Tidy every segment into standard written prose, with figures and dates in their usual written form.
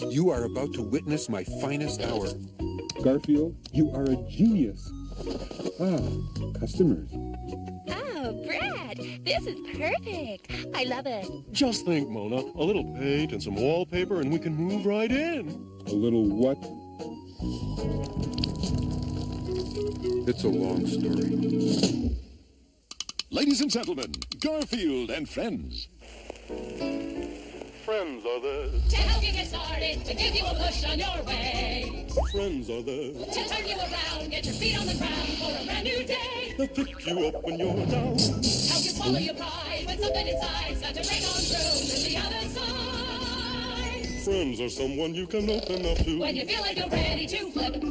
You are about to witness my finest hour. Garfield, you are a genius. Ah, customers. Oh, Brad, this is perfect. I love it. Just think, Mona, a little paint and some wallpaper and we can move right in. A little what? It's a long story. Ladies and gentlemen, Garfield and Friends. Friends are there. To help you get started, to give you a push on your way. Friends are there. To turn you around, get your feet on the ground for a brand new day. They'll pick you up when you're down. Help you swallow your pride when something inside's got to break on through to the other side. Friends are someone you can open up to. When you feel like you're ready to flip.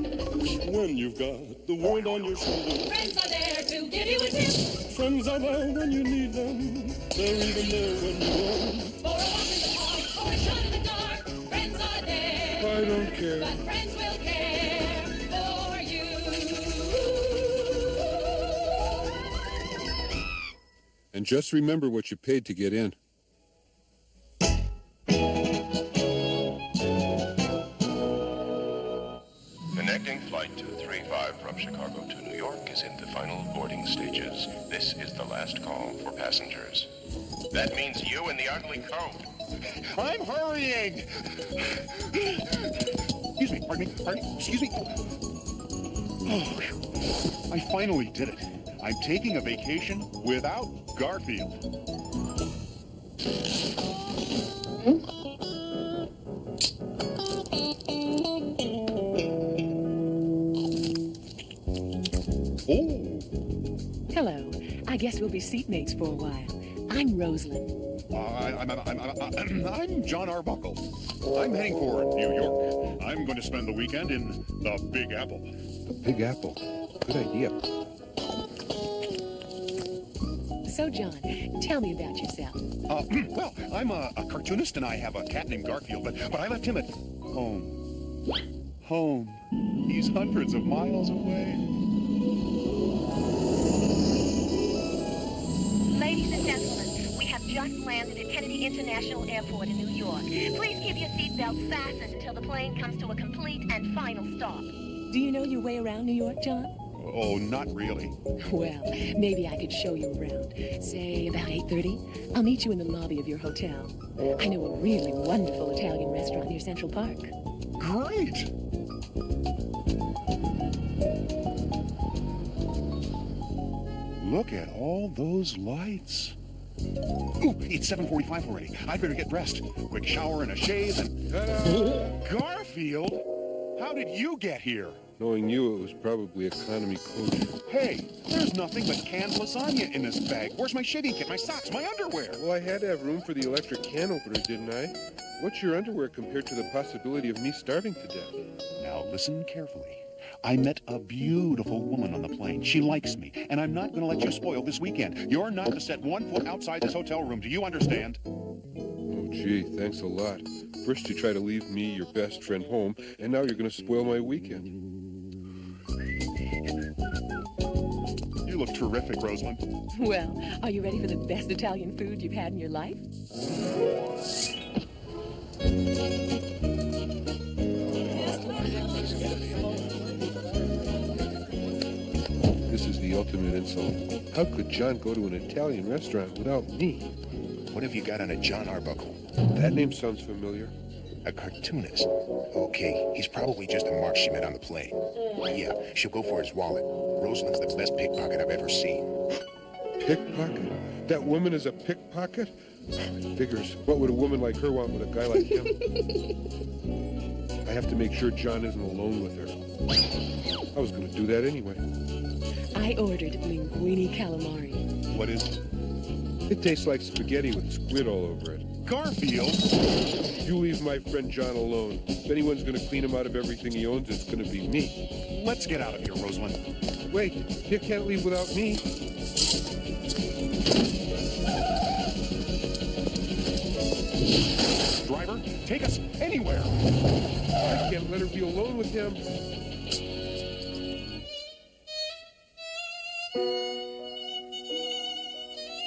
When you've got the world on your shoulders. Friends are there to give you a tip. Friends are there when you need them. They're even there when you want. For a walk in the park, for a shot in the dark. Friends are there. I don't care. But friends will care for you. And just remember what you paid to get in. Connecting flight 235 from Chicago to New York is in the final boarding stages. This is the last call for passengers. That means you in the ugly coat. I'm hurrying. Excuse me, pardon me, excuse me. Oh, I finally did it. I'm taking a vacation without Garfield. Oh. Hello. I guess we'll be seatmates for a while. I'm Rosalind. I'm John Arbuckle. I'm heading for New York. I'm going to spend the weekend in the Big Apple. The Big Apple. Good idea. So, John, tell me about yourself. Well, I'm a cartoonist and I have a cat named Garfield, but I left him at home. Home. He's hundreds of miles away. Ladies and gentlemen, we have just landed at Kennedy International Airport in New York. Please keep your seatbelts fastened until the plane comes to a complete and final stop. Do you know your way around New York, John? Oh, not really. Well, maybe I could show you around. Say about 8:30. I'll meet you in the lobby of your hotel. I know a really wonderful Italian restaurant near Central Park. Great! Look at all those lights. Ooh, it's 7:45 already. I'd better get dressed. Quick shower and a shave and... Garfield? How did you get here? Knowing you, it was probably economy coach. Hey, there's nothing but canned lasagna in this bag. Where's my shaving kit, my socks, my underwear? Well, I had to have room for the electric can opener, didn't I? What's your underwear compared to the possibility of me starving to death? Now listen carefully. I met a beautiful woman on the plane. She likes me, and I'm not going to let you spoil this weekend. You're not to set one foot outside this hotel room. Do you understand? Oh, gee, thanks a lot. First you try to leave me, your best friend, home, and now you're going to spoil my weekend. You look terrific, Rosalind. Well, are you ready for the best Italian food you've had in your life? This is the ultimate insult. How could John go to an Italian restaurant without me? What have you got on a John Arbuckle? That name sounds familiar. A cartoonist. Okay, he's probably just a mark she met on the plane. Yeah, she'll go for his wallet. Rosalind's the best pickpocket I've ever seen. Pickpocket? That woman is a pickpocket? Figures. What would a woman like her want with a guy like him? I have to make sure John isn't alone with her. I was going to do that anyway. I ordered linguine calamari. What is it? It tastes like spaghetti with squid all over it. Garfield! You leave my friend John alone. If anyone's going to clean him out of everything he owns, it's going to be me. Let's get out of here, Rosalind. Wait, you can't leave without me. Driver, take us anywhere. I can't let her be alone with him.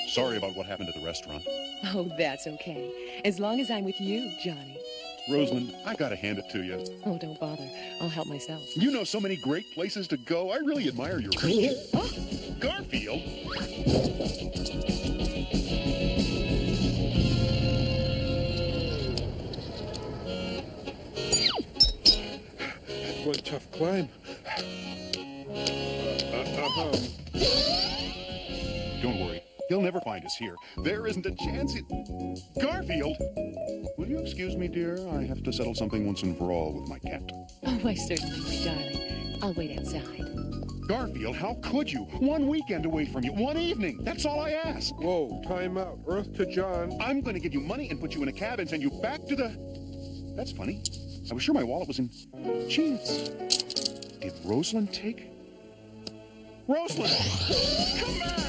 Sorry about what happened at the restaurant. Oh, that's okay. As long as I'm with you, Johnny. Rosalind, I gotta hand it to you. Oh, don't bother. I'll help myself. You know so many great places to go. I really admire your... Oh, Garfield! What a tough climb. Don't worry. He'll never find us here. There isn't a chance Garfield! Will you excuse me, dear? I have to settle something once and for all with my cat. Oh, why, certainly, my darling. I'll wait outside. Garfield, how could you? One weekend away from you. One evening. That's all I ask. Whoa, time out. Earth to John. I'm going to give you money and put you in a cab and send you back to the... That's funny. I was sure my wallet was in... Jeez. Did Rosalind take... Rosalind! Come back!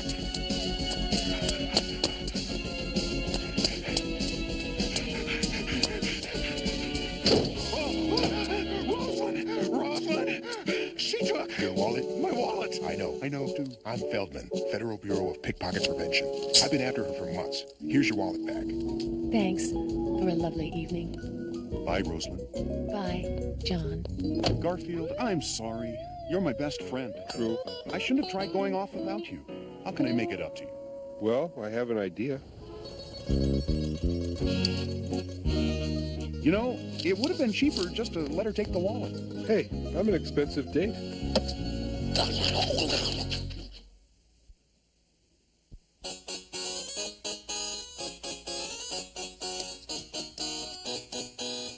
She took Your wallet? my wallet. I know. I know, too. I'm Feldman, Federal Bureau of Pickpocket Prevention. I've been after her for months. Here's your wallet back. Thanks for a lovely evening. Bye, Rosalind. Bye, John. Garfield, I'm sorry. You're my best friend. True. I shouldn't have tried going off without you. How can I make it up to you? Well, I have an idea. You know, it would have been cheaper just to let her take the wallet. Hey, I'm an expensive date.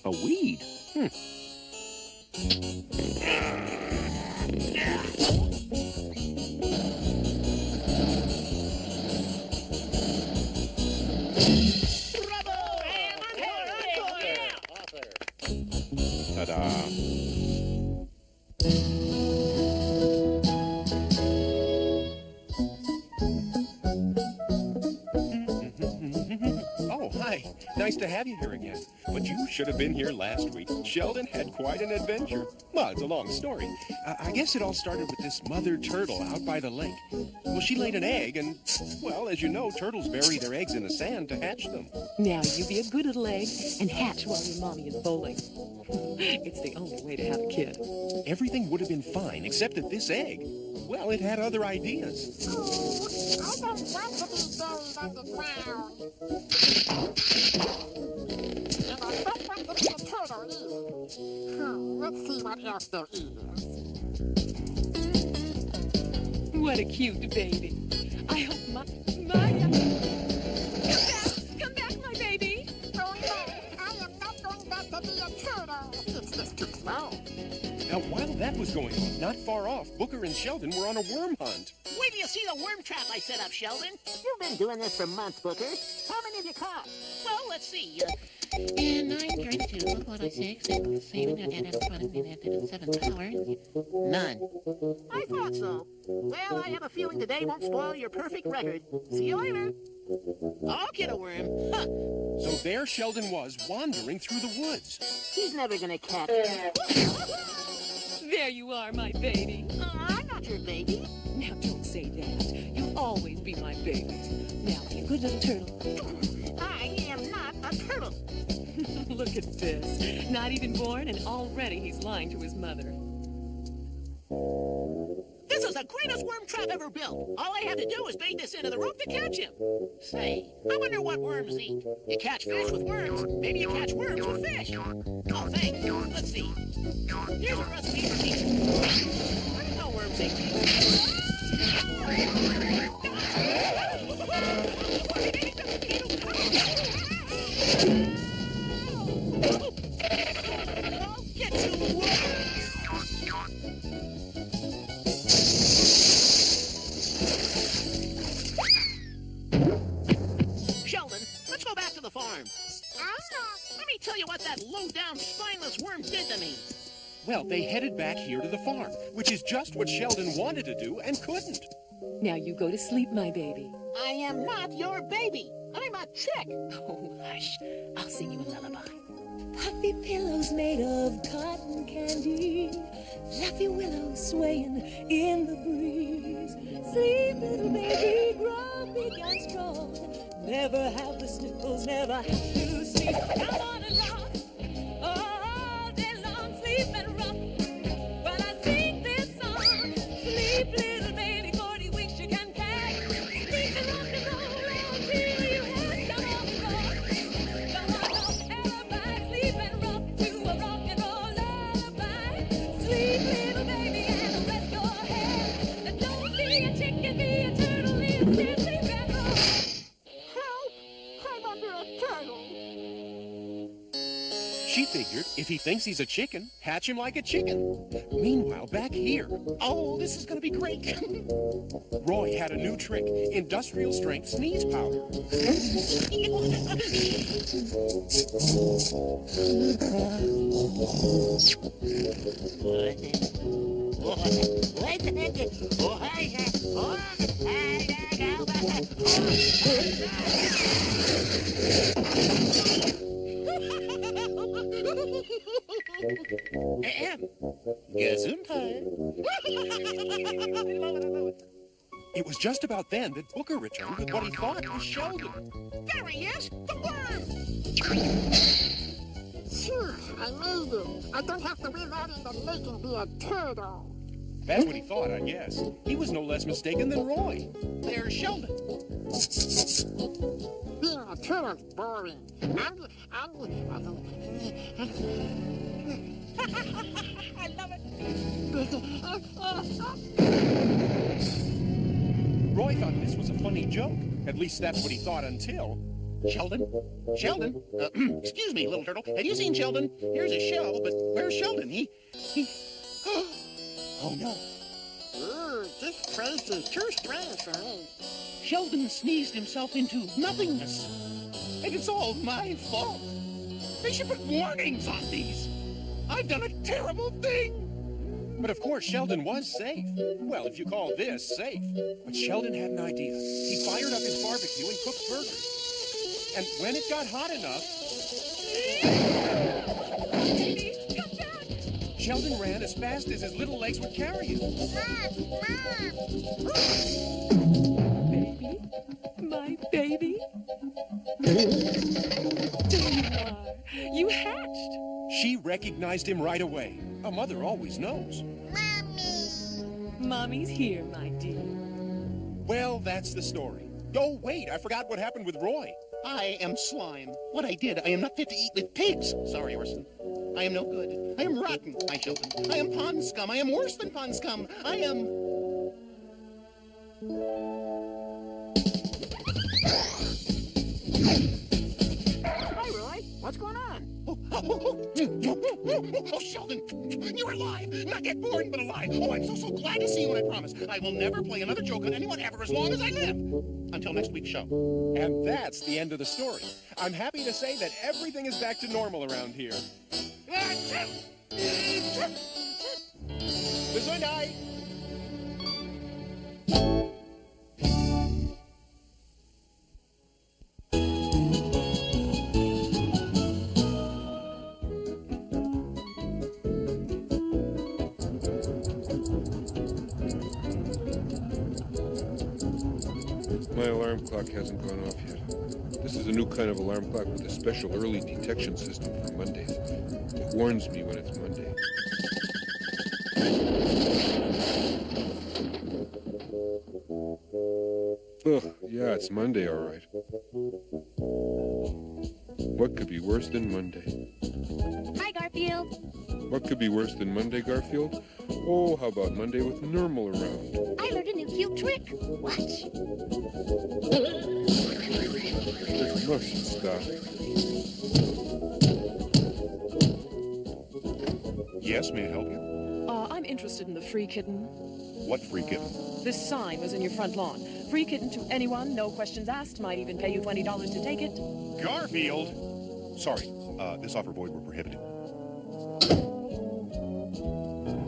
A weed? Ta-da. Oh, hi. Nice to have you here again. But you should have been here last week. Sheldon had quite an adventure. Well, it's a long story. I guess it all started with this mother turtle out by the lake. Well, she laid an egg, and, well, as you know, turtles bury their eggs in the sand to hatch them. Now, you be a good little egg and hatch while your mommy is bowling. It's the only way to have a kid. Everything would have been fine, except that this egg, well, it had other ideas. I don't want to be buried underground. And I don't want to be a turtle either. Let's see what else there is. What a cute baby. I hope Come back, my baby. Oh no, I am not going back to be a turtle. It's just too slow. Now, while that was going on, not far off, Booker and Sheldon were on a worm hunt. Wait till you see the worm trap I set up, Sheldon. You've been doing this for months, Booker. How many have you caught? Well, let's see. 9 turns 2, 1 6, 7 hours. None. I thought so. Well, I have a feeling today won't spoil your perfect record. See you later. I'll get a worm. Huh. So there Sheldon was, wandering through the woods. He's never gonna catch me. There you are, my baby. I'm not your baby. Now, don't say that. You'll always be my baby. Now, be a good little turtle. I am not a turtle. Look at this. Not even born, and already he's lying to his mother. This is the greatest worm trap ever built. All I have to do is bait this into the rope to catch him. Say, I wonder what worms eat. You catch fish with worms. Maybe you catch worms with fish. Oh, thanks. Let's see. Here's a recipe for pizza. I didn't know worms ate pizza. I'll get you, Sheldon, let's go back to the farm. Let me tell you what that low-down, spineless worm did to me. Well, they headed back here to the farm, which is just what Sheldon wanted to do and couldn't. Now you go to sleep, my baby. I am not your baby. I'm a chick. Oh, hush. I'll sing you a lullaby. Puffy pillows made of cotton candy, fluffy willows swaying in the breeze. Sleep, little baby, grow big and strong. Never have the sniffles, never have to sleep. Come on and rock. She figured if he thinks he's a chicken, hatch him like a chicken. Meanwhile, back here, oh, this is going to be great. Roy had a new trick, industrial strength sneeze powder. It was just about then that Booker returned with what he thought was Sheldon. There he is, the worm! Phew, I made it. I don't have to live out in the lake and be a turtle. That's what he thought, I guess. He was no less mistaken than Roy. There's Sheldon. Being a turtle's boring. I love it. Roy thought this was a funny joke. At least that's what he thought until... Sheldon? Sheldon? Excuse me, little turtle. Have you seen Sheldon? Here's his shell, but where's Sheldon? He... Oh, no. Ooh, this place is too strange for me. Sheldon sneezed himself into nothingness. And it's all my fault. They should put warnings on these. I've done a terrible thing. But of course, Sheldon was safe. Well, if you call this safe. But Sheldon had an idea. He fired up his barbecue and cooked burgers. And when it got hot enough... Sheldon ran as fast as his little legs would carry him. Baby? My baby? There you are. You hatched. She recognized him right away. A mother always knows. Mommy's here, my dear. Well, that's the story. Oh, wait, I forgot what happened with Roy. I am slime. What I did, I am not fit to eat with pigs. Sorry, Orson. I am no good. I am rotten, my Sheldon. I am pond scum. I am worse than pond scum. I am... Hi, Roy. What's going on? Oh, Sheldon, you're alive. Not yet born, but alive. Oh, I'm so glad to see you, and I promise I will never play another joke on anyone ever as long as I live. Until next week's show. And that's the end of the story. I'm happy to say that everything is back to normal around here. Gesundheit! My alarm clock hasn't gone off yet. This is a new kind of alarm clock with a special early detection system for Mondays. It warns me when it's Monday. Ugh, yeah, it's Monday, all right. What could be worse than Monday? Hi, Garfield. What could be worse than Monday, Garfield? Oh, how about Monday with Normal around? I learned a new cute trick. Watch. This must stop. Yes, may I help you? I'm interested in the free kitten. What free kitten? This sign was in your front lawn. Free kitten to anyone, no questions asked. Might even pay you $20 to take it. Garfield! Sorry, this offer void were prohibited.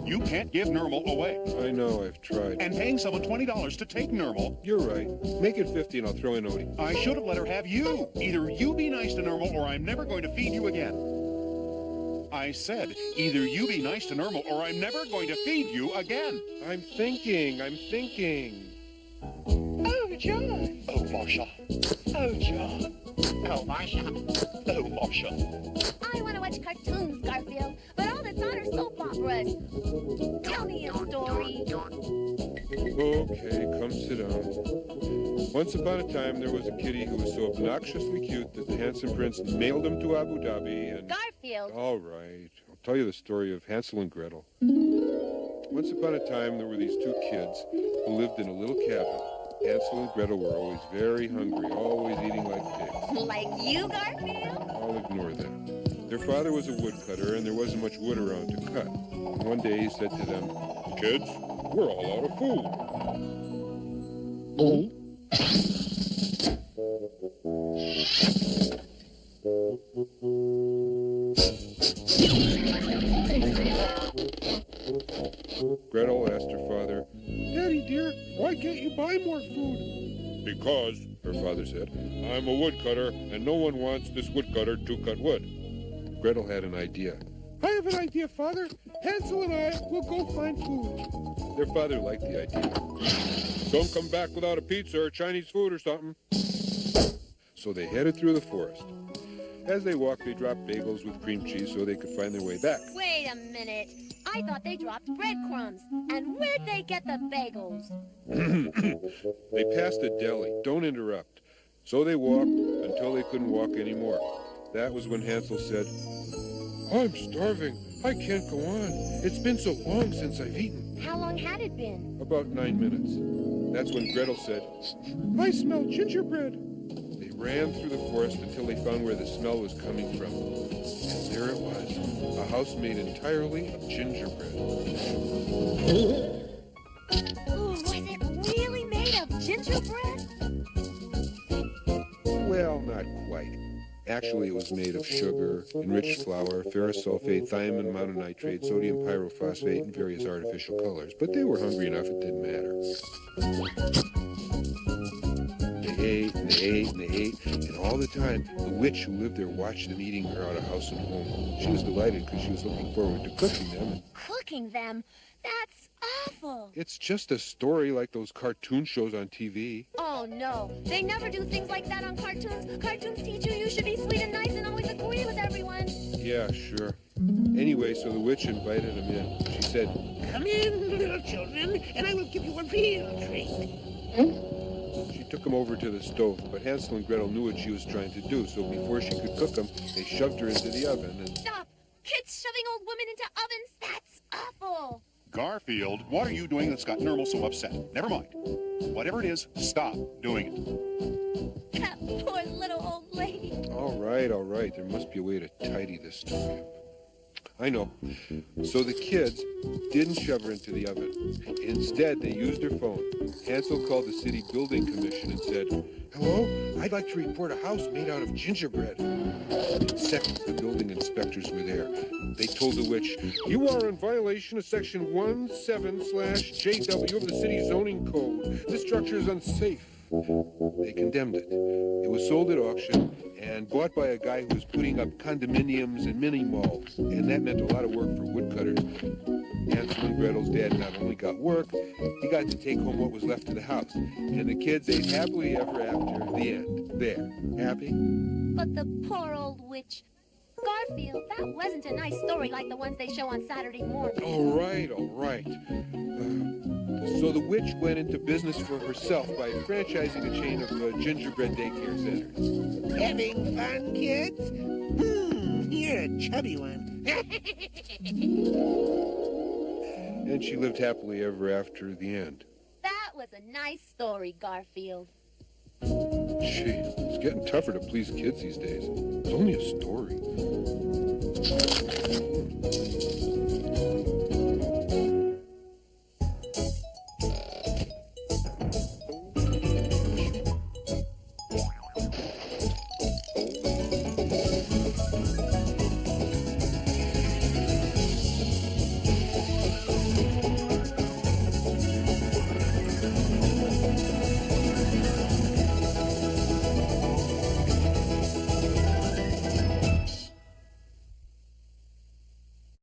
You can't give Normal away. I know, I've tried. And paying someone $20 to take Normal. You're right. Make it 50 and I'll throw in Odie. I should have let her have you. Either you be nice to Normal or I'm never going to feed you again. I said, either you be nice to Normal or I'm never going to feed you again. I'm thinking. Oh, John. Oh, Marsha. Oh, John. Oh, Marsha. Oh, Marsha. I want to watch cartoons, Garfield, but all that's on are soap operas. Tell me a story. Okay, come sit down. Once upon a time, there was a kitty who was so obnoxiously cute that the handsome prince mailed him to Abu Dhabi and... Garfield. All right. I'll tell you the story of Hansel and Gretel. Once upon a time, there were these two kids who lived in a little cabin. Hansel and Gretel were always very hungry, always eating like pigs. Like you, Garfield? I'll ignore that. Their father was a woodcutter, and there wasn't much wood around to cut. One day he said to them, "Kids, we're all out of food." Gretel asked her father, "Daddy dear, why can't you buy more food?" "Because," her father said, "I'm a woodcutter, and no one wants this woodcutter to cut wood." Gretel had an idea. "I have an idea, Father. Hansel and I will go find food." Their father liked the idea. "Don't come back without a pizza or Chinese food or something." So they headed through the forest. As they walked, they dropped bagels with cream cheese so they could find their way back. Wait a minute. I thought they dropped breadcrumbs. And where'd they get the bagels? They passed a deli. Don't interrupt. So they walked until they couldn't walk anymore. That was when Hansel said, "I'm starving. I can't go on. It's been so long since I've eaten." How long had it been? About 9 minutes. That's when Gretel said, "I smell gingerbread." They ran through the forest until they found where the smell was coming from. And there it was, a house made entirely of gingerbread. Ooh, was it really made of gingerbread? Well, not quite. Actually, it was made of sugar, enriched flour, ferrous sulfate, thiamine mononitrate, sodium pyrophosphate, and various artificial colors. But they were hungry enough, it didn't matter. They ate, and they ate, and they ate, and all the time, the witch who lived there watched them eating her out of house and home. She was delighted because she was looking forward to cooking them. Cooking them? That's awful. It's just a story like those cartoon shows on TV. Oh, no. They never do things like that on cartoons. Cartoons teach you should be sweet and nice and always agree with everyone. Yeah, sure. Anyway, so the witch invited them in. She said, "Come in, little children, and I will give you a real treat." She took them over to the stove, but Hansel and Gretel knew what she was trying to do, so before she could cook them, they shoved her into the oven and... Stop! Kids shoving old women into ovens? That's awful! Garfield, what are you doing that's gotten Irma so upset? Never mind. Whatever it is, stop doing it. That poor little old lady. All right. There must be a way to tidy this story up. I know. So the kids didn't shove her into the oven. Instead, they used her phone. Hansel called the city building commission and said, "Hello, I'd like to report a house made out of gingerbread." In seconds, the building inspectors were there. They told the witch, "You are in violation of section 17/JW of the city zoning code. This structure is unsafe." They condemned it. It was sold at auction and bought by a guy who was putting up condominiums and mini malls, and that meant a lot of work for woodcutters. Hansel and Gretel's dad not only got work, he got to take home what was left of the house, and the kids ate happily ever after. The end. There. Happy? But the poor old witch. Garfield, that wasn't a nice story like the ones they show on Saturday morning. All right. So the witch went into business for herself by franchising a chain of gingerbread daycare centers. Having fun, kids? You're a chubby one. And she lived happily ever after the end. That was a nice story, Garfield. Gee, it's getting tougher to please kids these days. It's only a story.